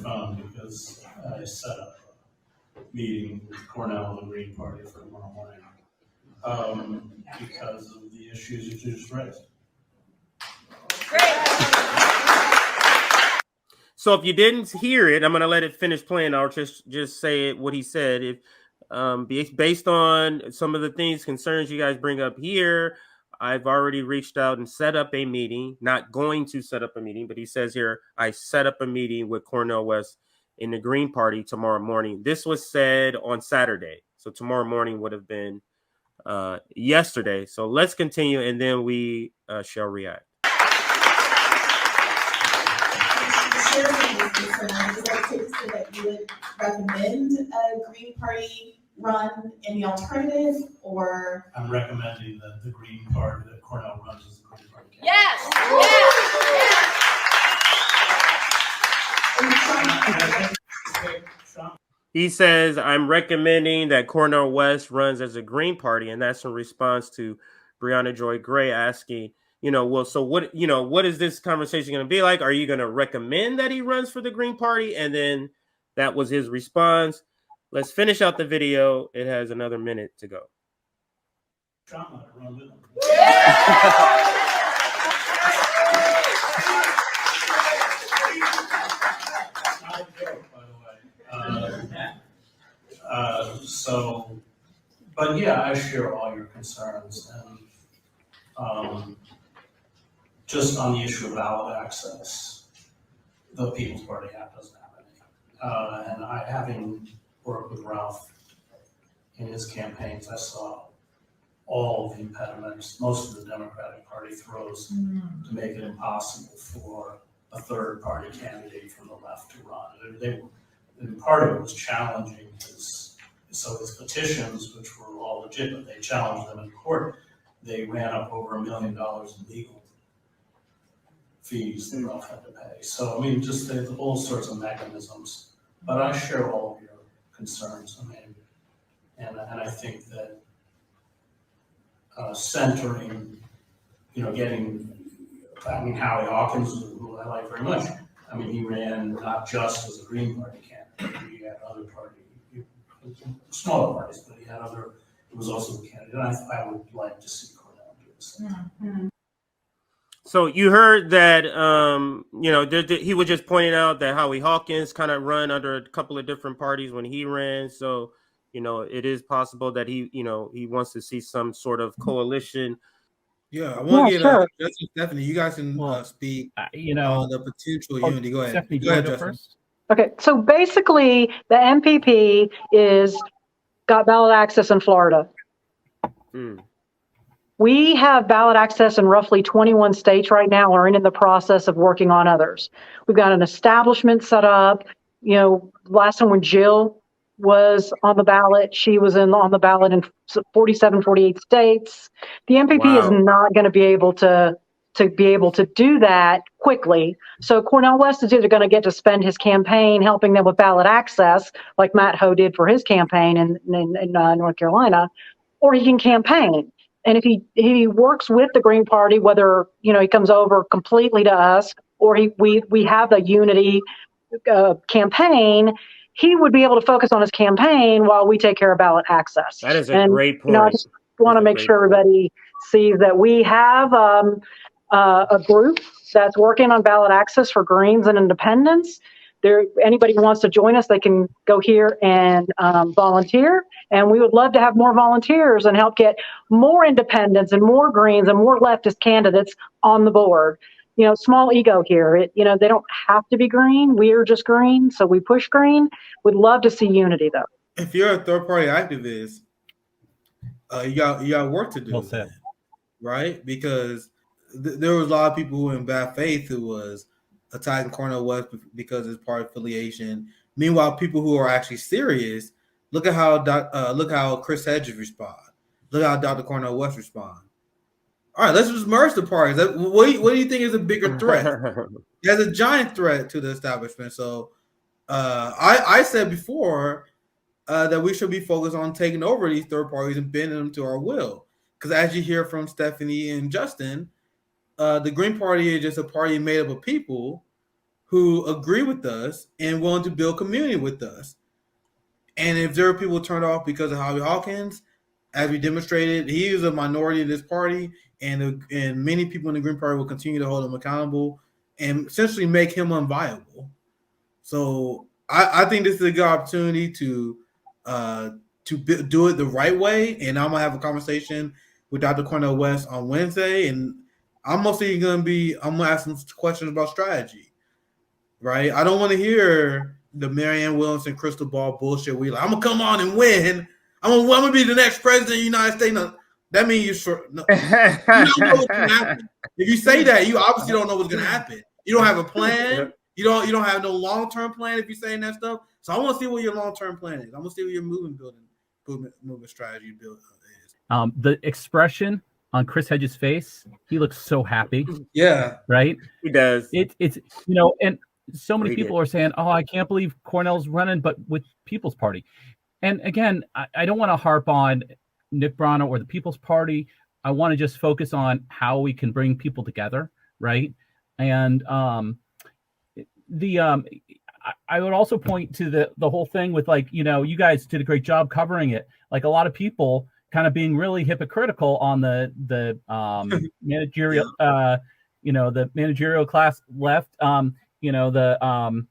phone because I set up a meeting with Cornell and the Green Party for tomorrow morning because of the issues you just raised. So if you didn't hear it, I'm going to let it finish playing. I'll just say it, what he said. If based on some of the concerns you guys bring up here, I've already reached out and set up a meeting. Not going to set up a meeting, but he says here, I set up a meeting with Cornel West in the Green Party tomorrow morning. This was said on Saturday. So tomorrow morning would have been yesterday. So let's continue, and then we shall react. Is that safe to say that you would recommend a Green Party run in the alternative, or? I'm recommending that the Green Party, that Cornell runs as the Green Party candidate. Yes! He says, I'm recommending that Cornel West runs as a Green Party, and that's in response to Brianna Joy Gray asking, so what is this conversation going to be like? Are you going to recommend that he runs for the Green Party? And then that was his response. Let's finish out the video. It has another minute to go. But yeah, I share all your concerns, and just on the issue of ballot access, the People's Party doesn't have any. And I, having worked with Ralph in his campaigns, I saw all of the impediments most of the Democratic Party throws to make it impossible for a third party candidate from the left to run. And part of it was challenging his petitions, which were all legitimate, they challenged them in court. They ran up over $1 million in legal fees that Ralph had to pay. So, I mean, just all sorts of mechanisms. But I share all of your concerns. I mean, and I think that centering, Howie Hawkins, who I like very much. I mean, he ran not just as a Green Party candidate, he had other smaller parties, but he was also a candidate. And I would like to see Cornell do the same. Mm-hmm. So you heard that, he was just pointing out that Howie Hawkins kind of run under a couple of different parties when he ran. So, it is possible that he wants to see some sort of coalition. Yeah, I want to get Justin, Stephanie. You guys can speak on the potential unity. Go ahead. Stephanie, go ahead, Justin. First. Okay, so basically, the MPP got ballot access in Florida. We have ballot access in roughly 21 states right now. We're in the process of working on others. We've got an establishment set up. Last time when Jill was on the ballot, she was on the ballot in 47, 48 states. The MPP is not going to be able to do that quickly. So Cornel West is either going to get to spend his campaign helping them with ballot access, like Matt Ho did for his campaign in North Carolina, or he can campaign. And if he works with the Green Party, whether he comes over completely to us or we have the unity campaign, he would be able to focus on his campaign while we take care of ballot access. That is a great point. I just want to make sure everybody sees that we have a group that's working on ballot access for Greens and Independents. Anybody who wants to join us, they can go here and volunteer. And we would love to have more volunteers and help get more independents and more Greens and more leftist candidates on the board. Small ego here. They don't have to be green. We're just green, so we push green. We'd love to see unity, though. If you're a third-party activist, you got work to do. Well said. Right? Because there was a lot of people who were in bad faith who was attacking Cornel West because of his party affiliation. Meanwhile, people who are actually serious, look at how Chris Hedges respond. Look how Dr. Cornel West respond. All right, let's just merge the parties. What do you think is a bigger threat? There's a giant threat to the establishment. So I said before that we should be focused on taking over these third parties and bending them to our will. Because as you hear from Stephanie and Justin, the Green Party is just a party made up of people who agree with us and willing to build community with us. And if there are people turned off because of Howie Hawkins, as we demonstrated, he is a minority in this party, and many people in the Green Party will continue to hold him accountable and essentially make him unviable. So I think this is a good opportunity to do it the right way. And I'm gonna have a conversation with Dr. Cornell West on Wednesday, and I'm mostly I'm gonna ask some questions about strategy. Right? I don't want to hear the Marianne Williamson crystal ball bullshit. I'm gonna come on and win. I'm gonna be the next president of the United States. No, that means you don't know what's gonna happen. If you say that, you obviously don't know what's gonna happen. You don't have a plan. You don't have no long-term plan if you're saying that stuff. So I want to see what your long-term plan is. I want to see what your movement strategy build is. The expression on Chris Hedges' face, he looks so happy. Yeah, right. He does. It's and so many people are saying, "Oh, I can't believe Cornell's running," but with People's Party. And again, I don't want to harp on Nick Brano or the People's Party. I want to just focus on how we can bring people together, right? And I would also point to the whole thing with, like, you guys did a great job covering it. Like, a lot of people kind of being really hypocritical on the managerial, the managerial class left, the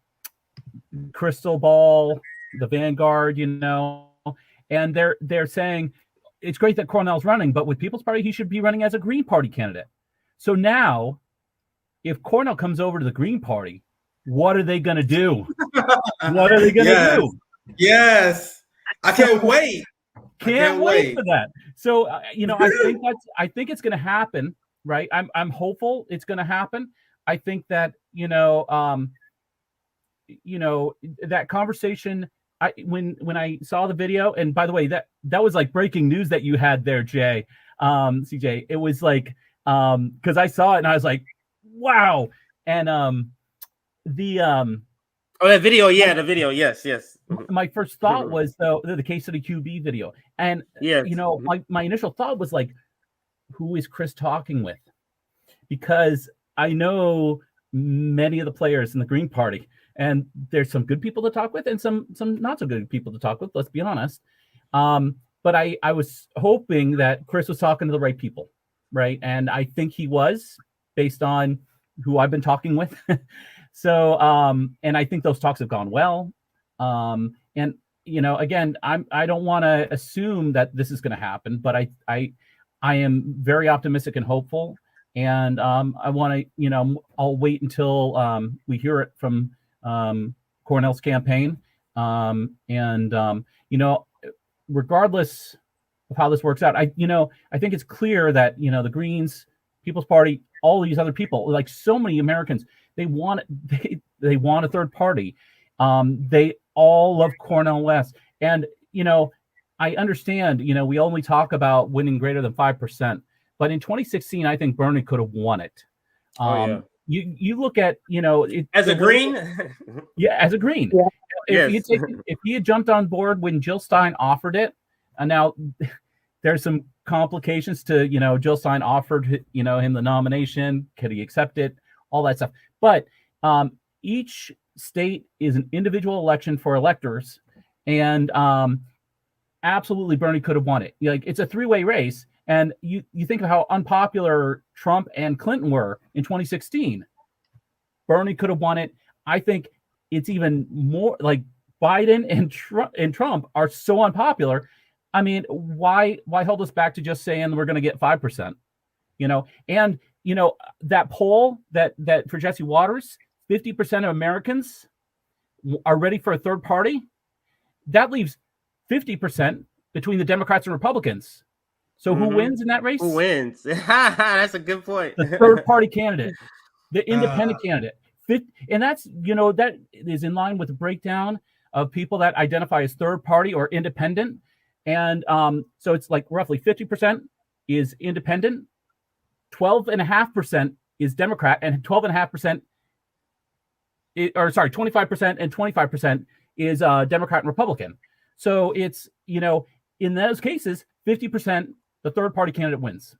crystal ball, the Vanguard, and they're saying it's great that Cornell's running, but with People's Party, he should be running as a Green Party candidate. So now, if Cornell comes over to the Green Party, what are they going to do? What are they going to do? Yes. I can't wait. Can't wait for that. So, I think it's going to happen, right? I'm hopeful it's going to happen. I think that, that conversation, when I saw the video, and by the way, that was like breaking news that you had there, CJ. It was like, because I saw it and I was like, wow. And that video, the video, yes. My first thought was the case of the QB video, and my initial thought was like, who is Chris talking with? Because I know many of the players in the Green Party, and there's some good people to talk with and some not so good people to talk with. Let's be honest. But I was hoping that Chris was talking to the right people, right? And I think he was, based on who I've been talking with. So, and I think those talks have gone well. And again, I don't want to assume that this is going to happen, but I am very optimistic and hopeful. And I want to, I'll wait until we hear it from Cornell's campaign. Regardless of how this works out, I think it's clear that, the Greens, People's Party, all these other people, like so many Americans, they want a third party. They all love Cornell West. And, I understand, we only talk about winning greater than 5%, but in 2016, I think Bernie could have won it. You look at, as a Green. Yeah, as a Green. Yeah. If he had jumped on board when Jill Stein offered it, and now there's some complications to, Jill Stein offered, him the nomination. Could he accept it? All that stuff. But each state is an individual election for electors, and absolutely Bernie could have won it. It's a three-way race. And you think of how unpopular Trump and Clinton were in 2016. Bernie could have won it. I think it's even more like Biden and Trump are so unpopular. I mean, why hold us back to just saying we're going to get 5%? And that poll that for Jesse Waters, 50% of Americans are ready for a third party. That leaves 50% between the Democrats and Republicans. So who wins in that race? Who wins? That's a good point. The third party candidate, the independent candidate. And that's, that is in line with the breakdown of people that identify as third party or independent. And so it's like roughly 50% is independent, 12.5% is Democrat, and 12.5%, 25% and 25% is Democrat and Republican. So it's, in those cases, 50%, the third party candidate wins.